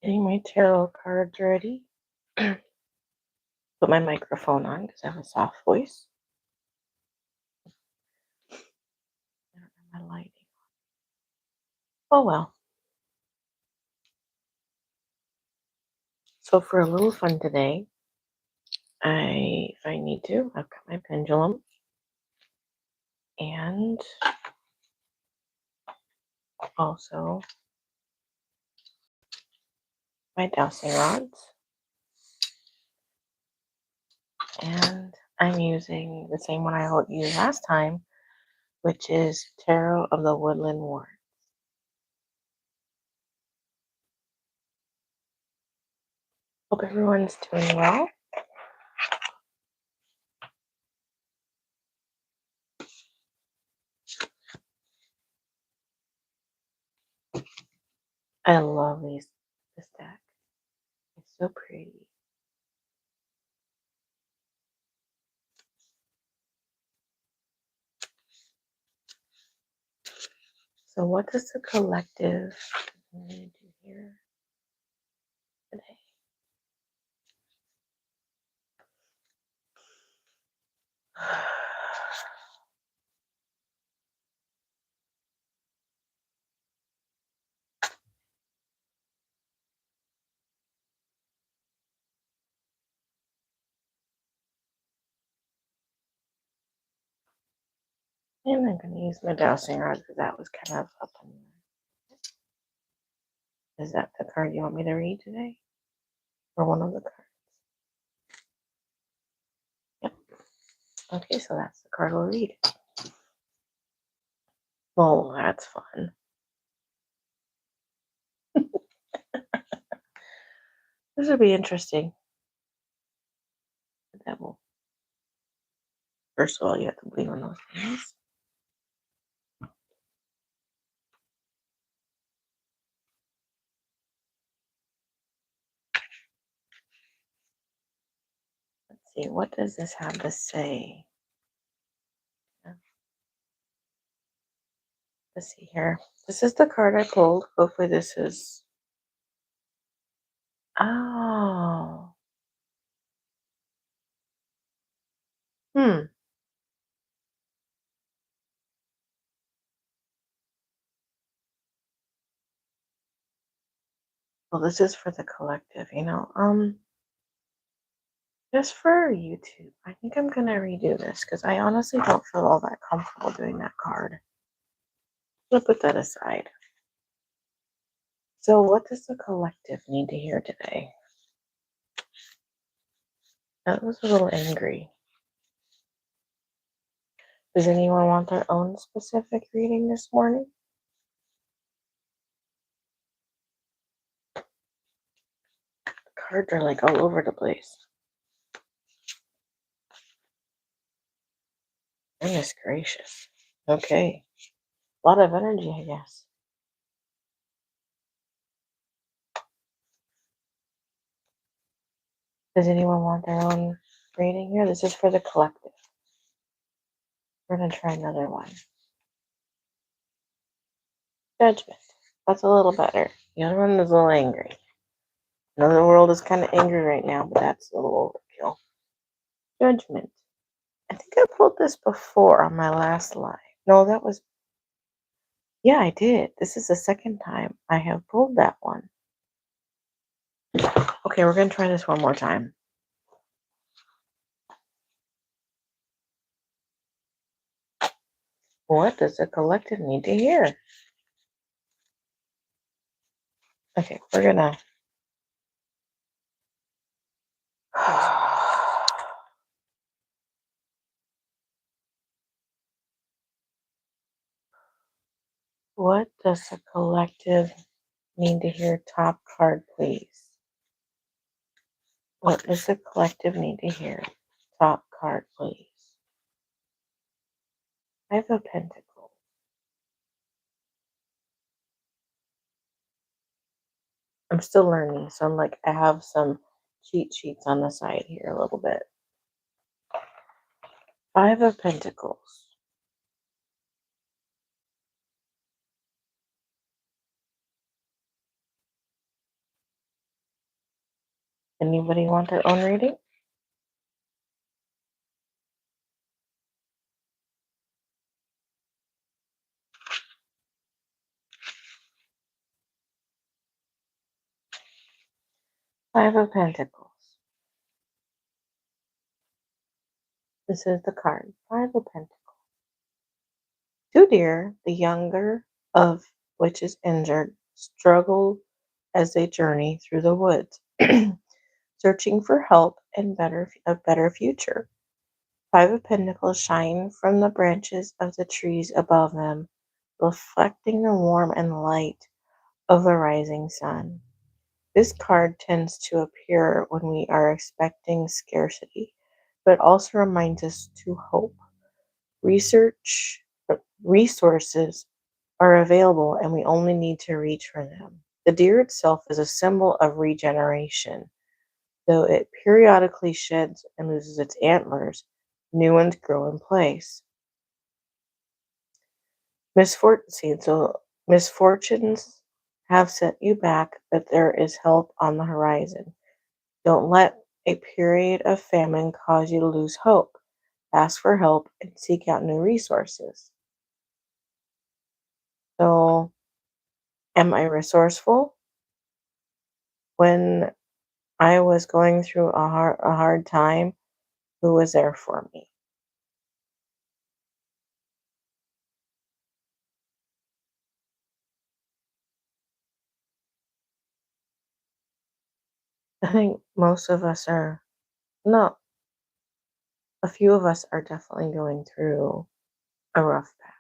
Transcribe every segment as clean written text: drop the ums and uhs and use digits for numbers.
Getting my tarot cards ready. Put my microphone on because I have a soft voice. I don't have my lighting. Oh well. So for a little fun today, if I need to, I've got my pendulum and also my dowsing rods. And I'm using the same one I used last time, which is Tarot of the Woodland Ward. Hope everyone's doing well. I love this deck. It's so pretty. So what does the collective need to do here today? And I'm going to use my dowsing rod because that was kind of up in there. Is that the card you want me to read today? Or one of the cards? Yep. Okay, so that's the card we'll read. Oh, that's fun. This would be interesting. The devil. First of all, you have to believe in those things. Let's see, what does this have to say? Let's see here. This is the card I pulled. Hopefully this is... Oh. Hmm. Well, this is for the collective, just for YouTube. I think I'm going to redo this because I honestly don't feel all that comfortable doing that card. I'm going to put that aside. So what does the collective need to hear today? That was a little angry. Does anyone want their own specific reading this morning? The cards are like all over the place. Goodness gracious. Okay. A lot of energy, I guess. Does anyone want their own reading here? This is for the collective. We're going to try another one. Judgment. That's a little better. The other one is a little angry. I know the world is kind of angry right now, but that's a little overkill. Judgment. I think I pulled this before on my last live. No, that was... Yeah, I did. This is the second time I have pulled that one. Okay, we're going to try this one more time. What does the collective need to hear? Okay, we're going to... What does the collective need to hear? Top card, please. What does the collective need to hear? Top card, please. Five of Pentacles. I'm still learning, so I'm like, I have some cheat sheets on the side here a little bit. Five of Pentacles. Anybody want their own reading? Five of Pentacles. This is the card. Five of Pentacles. Two deer, the younger of which is injured, struggle as they journey through the woods, searching for help and a better future. Five of Pentacles shine from the branches of the trees above them, reflecting the warmth and light of the rising sun. This card tends to appear when we are expecting scarcity, but also reminds us to hope. Resources are available and we only need to reach for them. The deer itself is a symbol of regeneration. Though it periodically sheds and loses its antlers, new ones grow in place. Misfortunes have set you back, but there is help on the horizon. Don't let a period of famine cause you to lose hope. Ask for help and seek out new resources. So, am I resourceful? When I was going through a hard time, who was there for me? I think most of us are, no, a few of us are definitely going through a rough patch.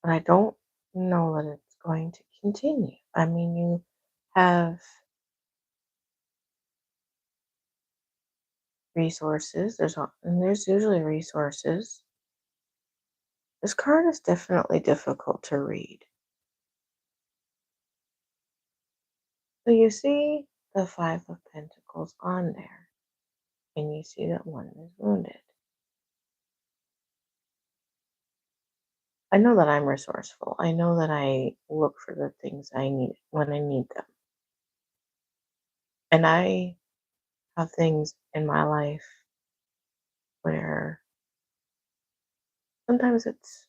But I don't know that it's going to continue. I mean, you have resources. There's usually resources. This card is definitely difficult to read. So you see the Five of Pentacles on there, and you see that one is wounded. I know that I'm resourceful. I know that I look for the things I need when I need them. And I have things in my life where sometimes it's,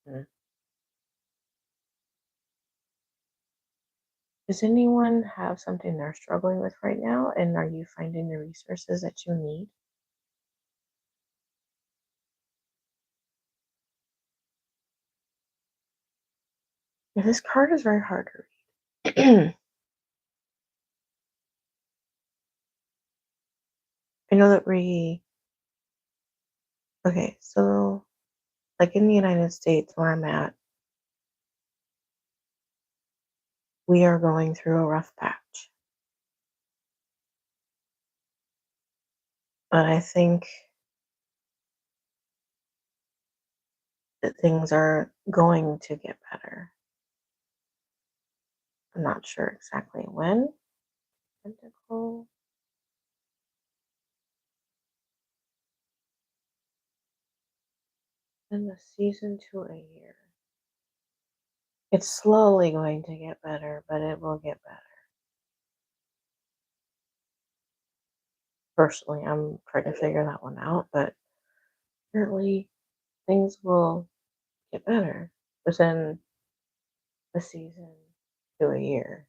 hmm, does anyone have something they're struggling with right now? And are you finding the resources that you need? This card is very hard to read. I know that okay, so like in the United States where I'm at, we are going through a rough patch. But I think that things are going to get better. I'm not sure exactly when. Pentacle. In the season to a year. It's slowly going to get better, but it will get better. Personally, I'm trying to figure that one out, but apparently things will get better within a season to a year.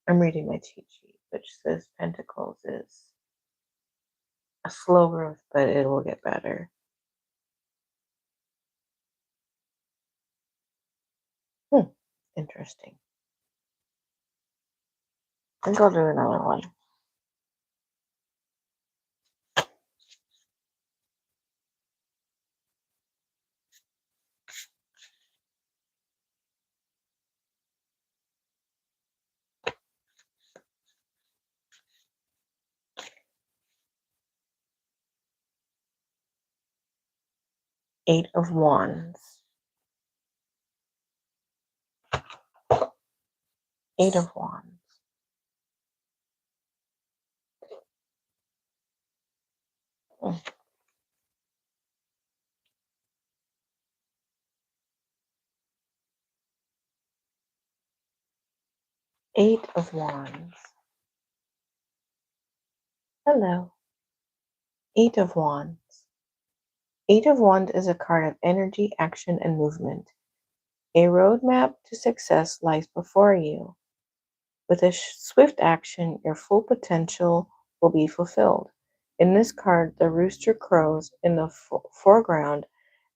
I'm reading my cheat sheet, which says Pentacles is a slow growth, but it will get better. Interesting. I think I'll do another one. Eight of Wands. Eight of Wands. Hmm. Eight of Wands. Hello. Eight of Wands. Eight of Wands is a card of energy, action, and movement. A roadmap to success lies before you. With a swift action, your full potential will be fulfilled. In this card, the rooster crows in the foreground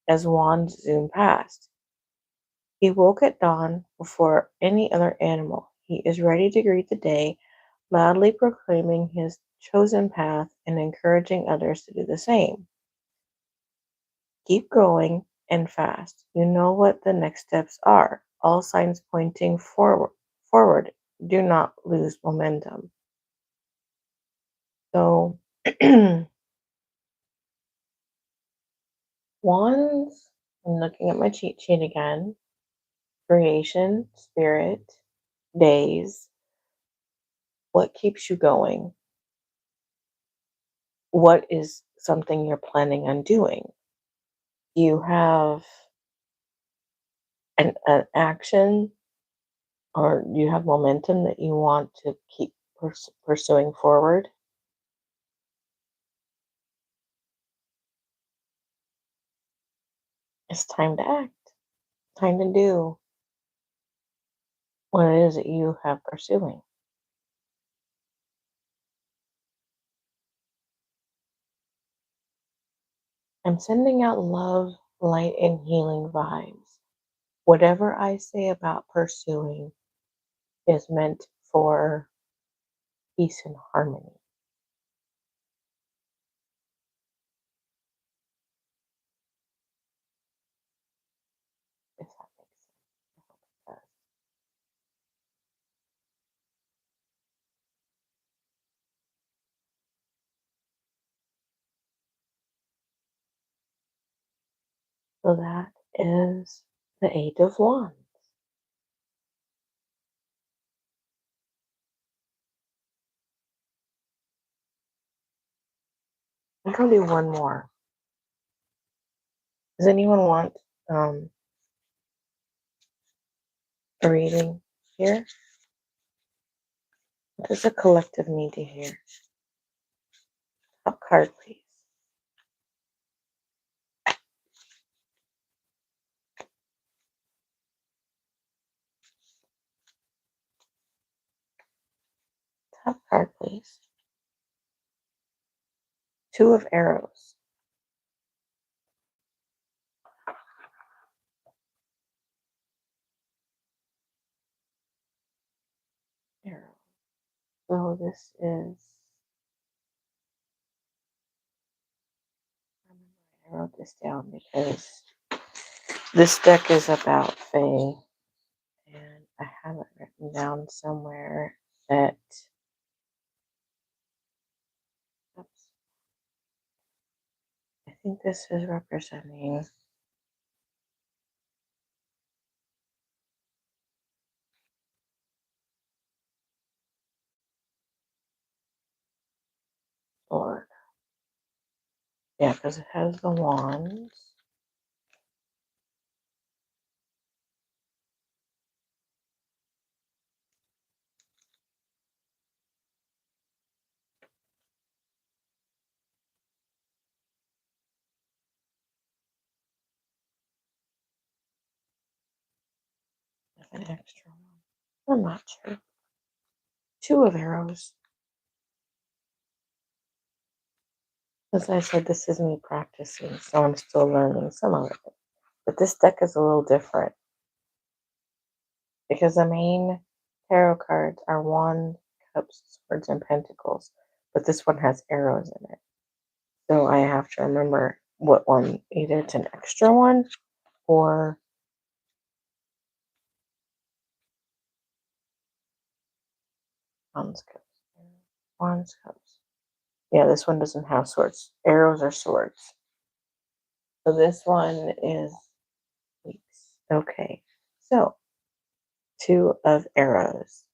as Wands zoom past. He woke at dawn before any other animal. He is ready to greet the day, loudly proclaiming his chosen path and encouraging others to do the same. Keep going and fast. You know what the next steps are. All signs pointing forward. Do not lose momentum. So, wands, I'm looking at my cheat sheet again. Creation, spirit, days. What keeps you going? What is something you're planning on doing? You have an action or you have momentum that you want to keep pursuing forward. It's time to act, time to do what it is that you have pursuing. I'm sending out love, light, and healing vibes. Whatever I say about pursuing is meant for peace and harmony. If that makes sense. I hope it does. So that is the Eight of Wands. I'm gonna do one more. Does anyone want a reading here? What does the collective need to hear? Top card, please. Top card, please. Two of Arrows. Arrow. So this is. I wrote this down because this deck is about Fae, and I have it written down somewhere that. Oops, I think this is representing. Lord. Yeah, because it has the wands. An extra one. I'm not sure. Two of Arrows. As I said, this is me practicing, so I'm still learning some of it. But this deck is a little different because the main tarot cards are Wands, Cups, Swords, and Pentacles, but this one has arrows in it. So I have to remember what one, either it's an extra one or Wands, Cups. Wands, Cups. Yeah, this one doesn't have swords. Arrows are swords. So this one is weeks. Okay. So, Two of Arrows.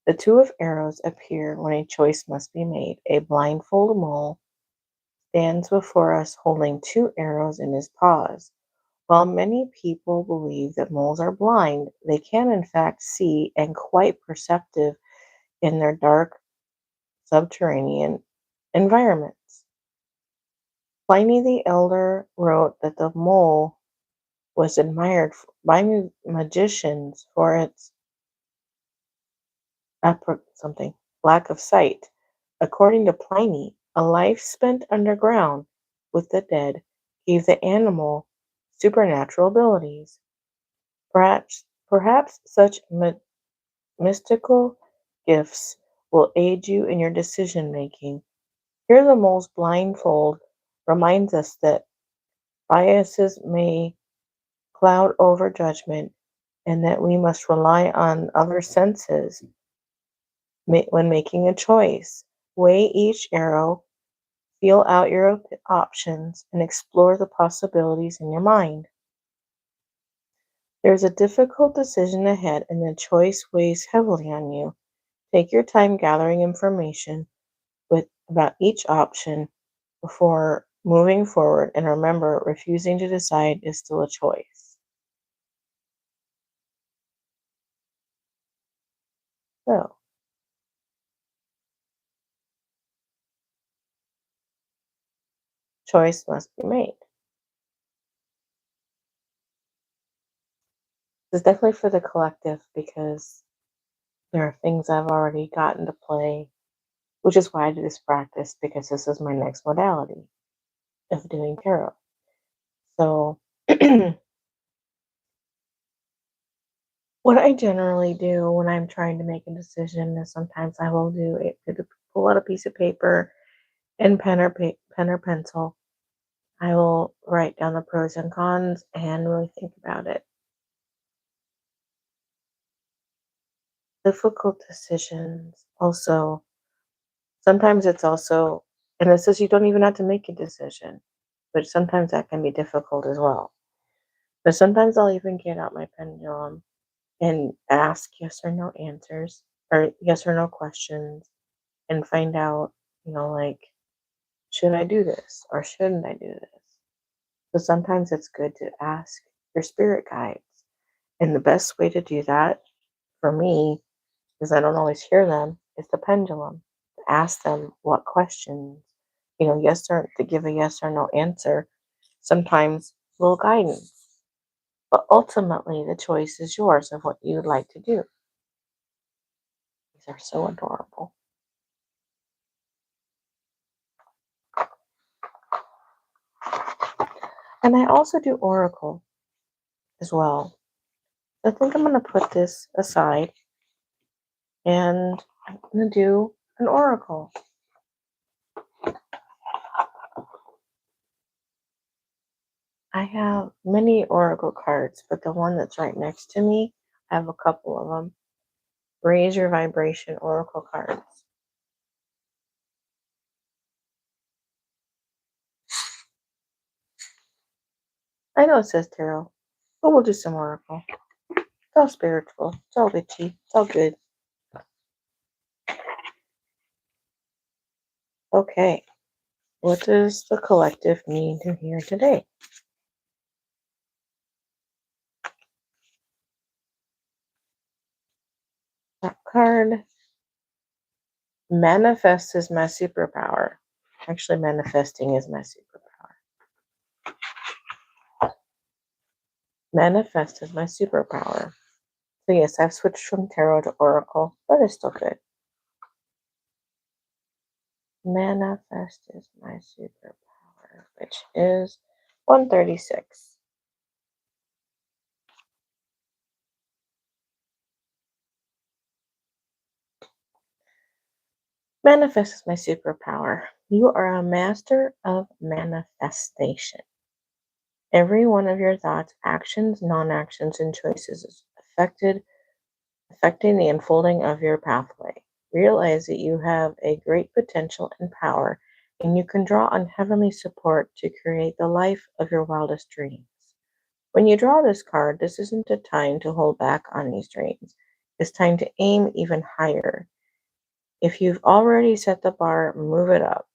The Two of Arrows appear when a choice must be made. A blindfolded mole stands before us holding two arrows in his paws. While many people believe that moles are blind, they can in fact see and quite perceptive in their dark subterranean environments. Pliny the Elder wrote that the mole was admired by magicians for its something lack of sight. According to Pliny, a life spent underground with the dead gave the animal supernatural abilities. Perhaps such mystical gifts will aid you in your decision making. Here, the mole's blindfold reminds us that biases may cloud over judgment and that we must rely on other senses when making a choice. Weigh each arrow, feel out your options, and explore the possibilities in your mind. There is a difficult decision ahead, and the choice weighs heavily on you. Take your time gathering information about each option before moving forward, and remember, refusing to decide is still a choice. So, choice must be made. This is definitely for the collective because there are things I've already gotten to play, which is why I do this practice because this is my next modality of doing tarot. So, what I generally do when I'm trying to make a decision is sometimes I will pull out a piece of paper and pen or pencil. I will write down the pros and cons and really think about it. Difficult decisions also, sometimes it's also, and this is you don't even have to make a decision, but sometimes that can be difficult as well. But sometimes I'll even get out my pendulum and ask yes or no answers or yes or no questions and find out, like, should I do this or shouldn't I do this? So sometimes it's good to ask your spirit guides. And the best way to do that for me, because I don't always hear them, is the pendulum. Ask them what questions, yes or to give a yes or no answer, sometimes little guidance. But ultimately, the choice is yours of what you'd like to do. These are so adorable. And I also do Oracle as well. I think I'm going to put this aside and I'm going to do an Oracle. I have many Oracle cards, but the one that's right next to me, I have a couple of them. Raise your vibration Oracle cards. I know it says tarot, but we'll do some Oracle. It's all spiritual. It's all witchy. It's all good. Okay. What does the collective need to hear today? That card, manifest is my superpower. Actually, manifesting is my superpower. Manifest is my superpower. So yes, I've switched from tarot to Oracle, but it's still good. Manifest is my superpower, which is 136. Manifest is my superpower. You are a master of manifestation. Every one of your thoughts, actions, non-actions, and choices is affecting the unfolding of your pathway. Realize that you have a great potential and power, and you can draw on heavenly support to create the life of your wildest dreams. When you draw this card, this isn't a time to hold back on these dreams. It's time to aim even higher. If you've already set the bar, move it up.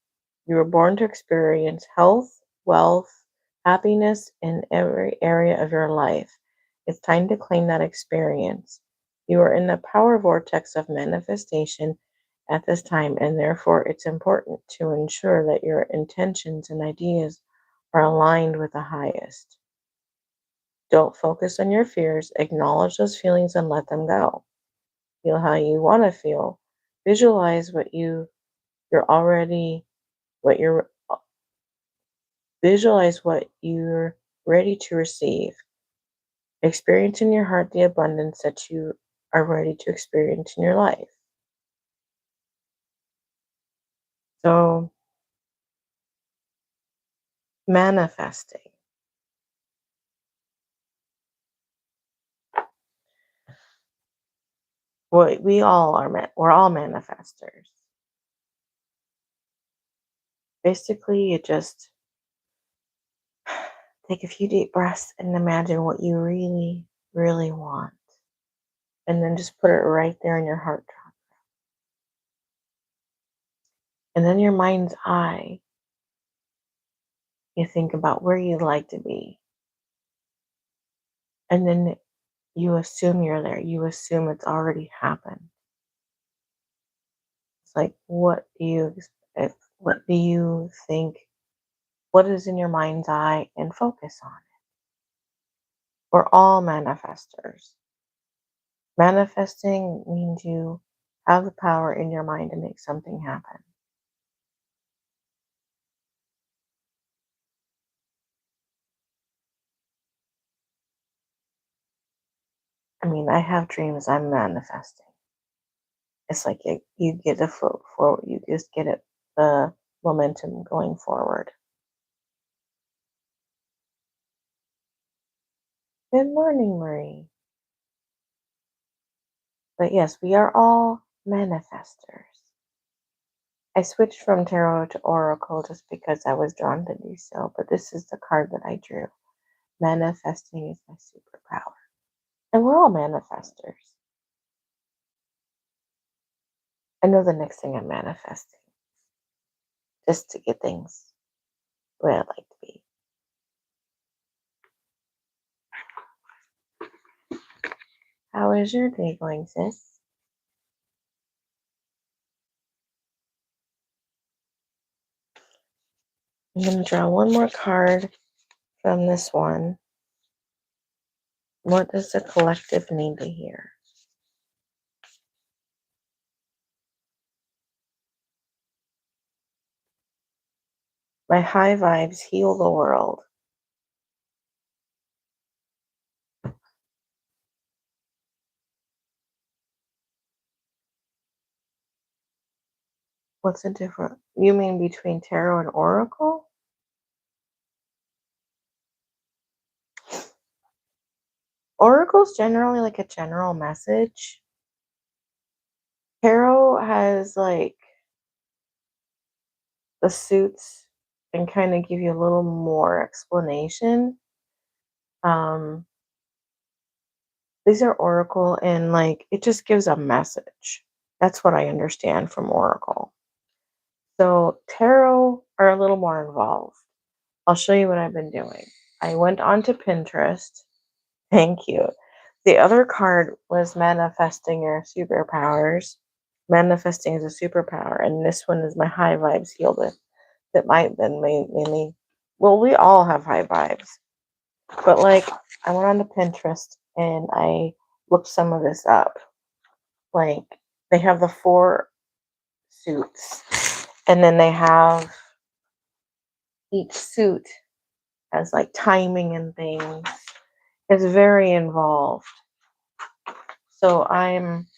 You were born to experience health, wealth, happiness in every area of your life. It's time to claim that experience. You are in the power vortex of manifestation at this time, and therefore it's important to ensure that your intentions and ideas are aligned with the highest. Don't focus on your fears, acknowledge those feelings and let them go. Feel how you want to feel. Visualize you're already what you're visualize what you're ready to receive. Experience in your heart the abundance that you are ready to experience in your life. So, manifesting. What we all are, we're all manifestors. Basically, you just take a few deep breaths and imagine what you really, really want. And then just put it right there in your heart chakra. And then your mind's eye, you think about where you'd like to be. And then you assume you're there. You assume it's already happened. It's like, what do you think? What is in your mind's eye and focus on it? We're all manifestors. Manifesting means you have the power in your mind to make something happen. I mean, I have dreams I'm manifesting. It's like you get the forward, you just get it, the momentum going forward. Good morning, Marie. But yes, we are all manifestors. I switched from tarot to oracle just because I was drawn to do so, but this is the card that I drew. Manifesting is my superpower. And we're all manifestors. I know the next thing I'm manifesting, just to get things where I'd like to be. How is your day going, sis? I'm going to draw one more card from this one. What does the collective need to hear? My high vibes heal the world. What's the difference? You mean between tarot and oracle? Oracle's generally like a general message. Tarot has like the suits and kind of give you a little more explanation. Um, these are oracle and like it just gives a message. That's what I understand from oracle. So tarot are a little more involved. I'll show you what I've been doing. I went onto Pinterest. Thank you. The other card was manifesting your superpowers. Manifesting is a superpower, and this one is my high vibes healed it. That might have been mainly. Well, we all have high vibes, but like I went onto Pinterest and I looked some of this up. Like they have the 4 suits, and then they have each suit has like timing and things. It's very involved. So I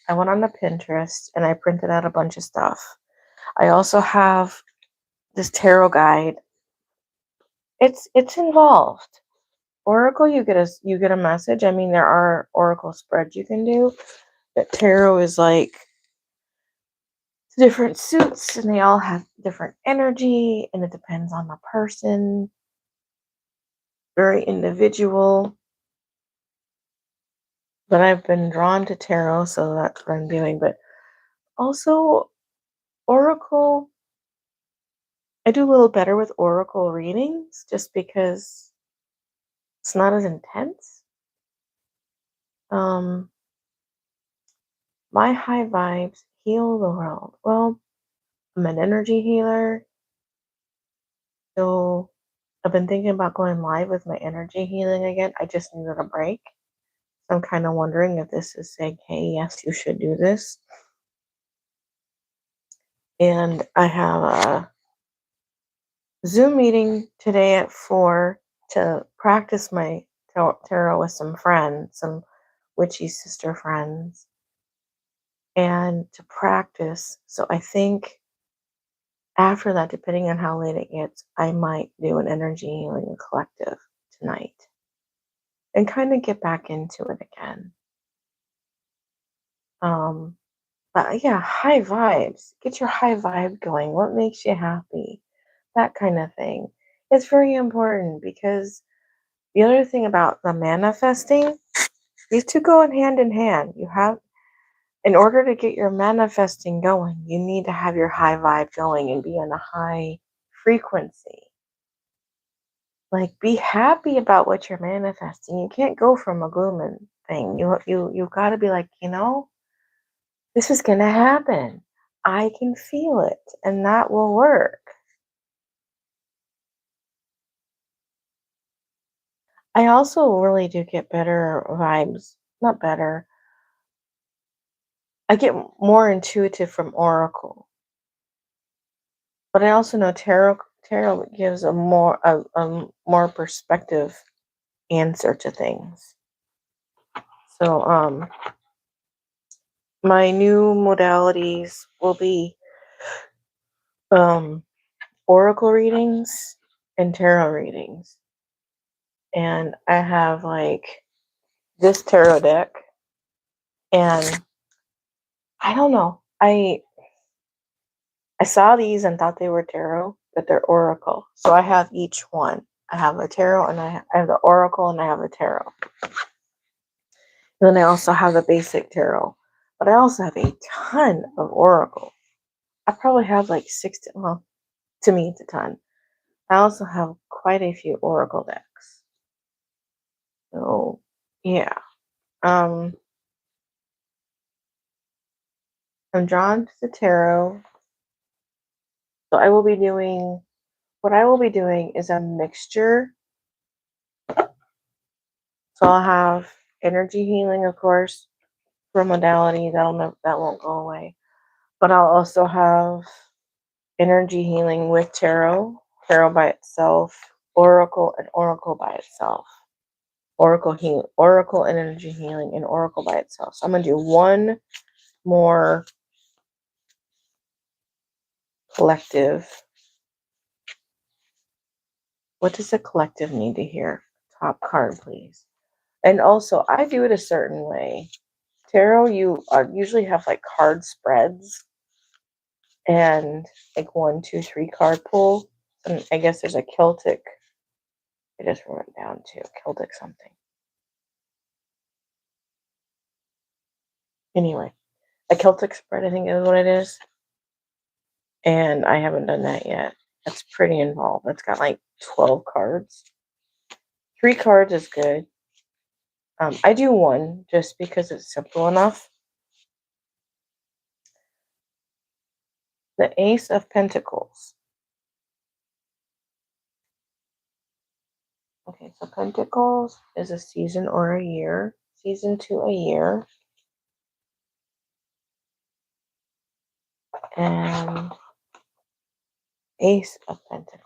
went on the Pinterest and I printed out a bunch of stuff. I also have this tarot guide. It's involved. Oracle, you get a message. I mean, there are oracle spreads you can do, but tarot is like different suits and they all have different energy and it depends on the person. Very individual. But I've been drawn to tarot, so that's what I'm doing. But also oracle, I do a little better with oracle readings just because It's not as intense. Um, my high vibes heal the world. Well, I'm an energy healer, so I've been thinking about going live with my energy healing again. I just needed a break. So I'm kind of wondering if this is saying, hey, yes, you should do this. And I have a Zoom meeting today at 4 to practice my tarot with some friends, some witchy sister friends, and to practice. So I think after that, depending on how late it gets, I might do an energy healing collective tonight and kind of get back into it again. Um, but yeah, high vibes. Get your high vibe going. What makes you happy? That kind of thing. It's very important because the other thing about the manifesting, these two go hand in hand. You have, in order to get your manifesting going, you need to have your high vibe going and be on a high frequency. Like, be happy about what you're manifesting. You can't go from a gloom and thing. You've got to be like, this is gonna happen. I can feel it, and that will work. I also really do get better vibes. Not better. I get more intuitive from Oracle, but I also know tarot gives a more perspective answer to things. So my new modalities will be um Oracle readings and tarot readings. And I have like this tarot deck, and I don't know. I saw these and thought they were tarot, but they're oracle. So I have each one. I have a tarot, and I have the oracle, and I have a tarot. And then I also have the basic tarot, but I also have a ton of oracle. I probably have like well, to me it's a ton. I also have quite a few oracle decks. So yeah, um, I'm drawn to the tarot. So what I will be doing is a mixture. So I'll have energy healing, of course, for modality that won't go away. But I'll also have energy healing with tarot by itself, oracle and oracle by itself. Oracle and energy healing and oracle by itself. So I'm gonna do one more collective. What does the collective need to hear? Top card, please. And also, I do it a certain way. Tarot, you usually have like card spreads and like 1, 2, 3 card pull. And I guess there's a Celtic. I just wrote it down too. Celtic something. Anyway, a Celtic spread, I think is what it is. And I haven't done that yet. That's pretty involved. It's got like 12 cards. 3 cards is good. I do one just because it's simple enough. The Ace of Pentacles. Okay, so Pentacles is a season or a year. Season to a year. And Ace of Pentacles.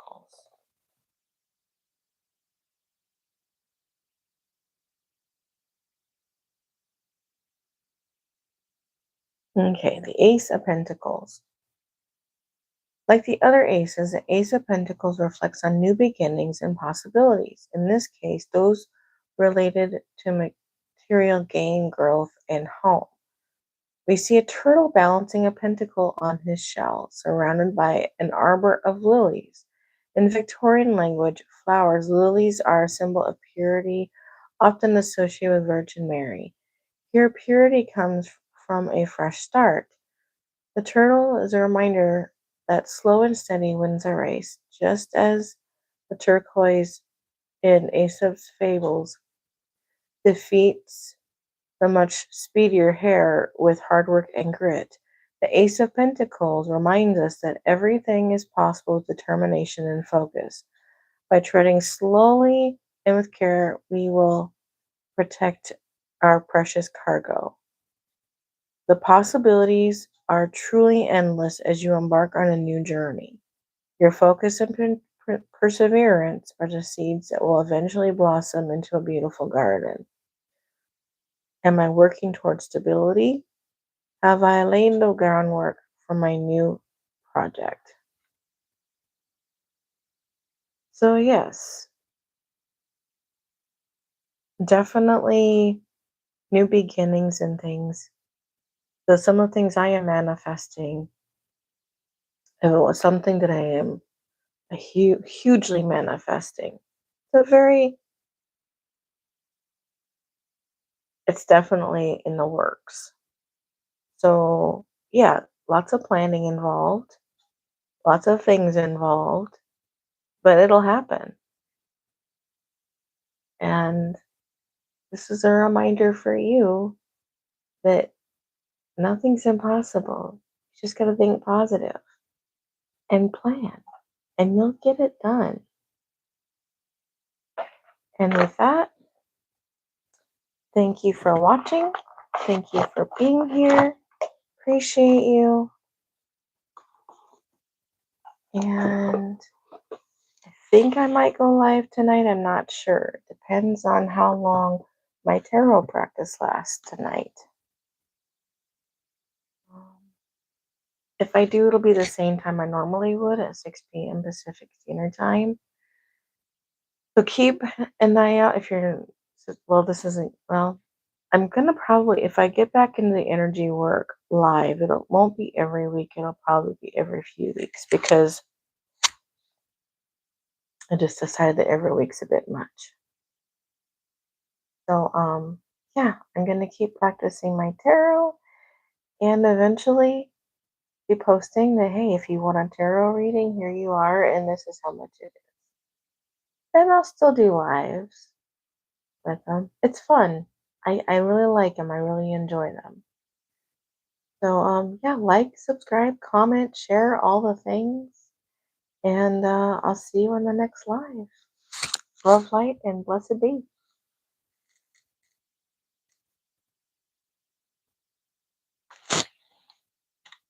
Okay, the Ace of Pentacles. Like the other aces, the Ace of Pentacles reflects on new beginnings and possibilities. In this case, those related to material gain, growth, and home. We see a turtle balancing a pentacle on his shell, surrounded by an arbor of lilies. In Victorian language, lilies are a symbol of purity, often associated with Virgin Mary. Here, purity comes from a fresh start. The turtle is a reminder that slow and steady wins a race, just as the turquoise in Aesop's fables defeats the much speedier hare with hard work and grit. The Ace of Pentacles reminds us that everything is possible with determination and focus. By treading slowly and with care, we will protect our precious cargo. The possibilities are truly endless as you embark on a new journey. Your focus and perseverance are the seeds that will eventually blossom into a beautiful garden. Am I working towards stability? Have I laid the groundwork for my new project? So, yes, definitely new beginnings and things. So, some of the things I am manifesting, if it was something that I am hugely manifesting, so it's definitely in the works. So, yeah, lots of planning involved, lots of things involved, but it'll happen. And this is a reminder for you that nothing's impossible. You just got to think positive and plan, and you'll get it done. And with that, thank you for watching. Thank you for being here. Appreciate you. And I think I might go live tonight. I'm not sure. Depends on how long my tarot practice lasts tonight. If I do, it'll be the same time I normally would at 6 p.m. Pacific Standard Time. So keep an eye out if you're, well, this isn't, well, I'm gonna probably, if I get back into the energy work live, it won't be every week. It'll probably be every few weeks because I just decided that every week's a bit much. So, yeah, I'm gonna keep practicing my tarot and eventually be posting that, hey, if you want a tarot reading, here you are, and this is how much it is. And I'll still do lives with them. It's fun. I really like them. I really enjoy them. So, yeah, like, subscribe, comment, share all the things. And I'll see you on the next live. Love, light, and blessed be.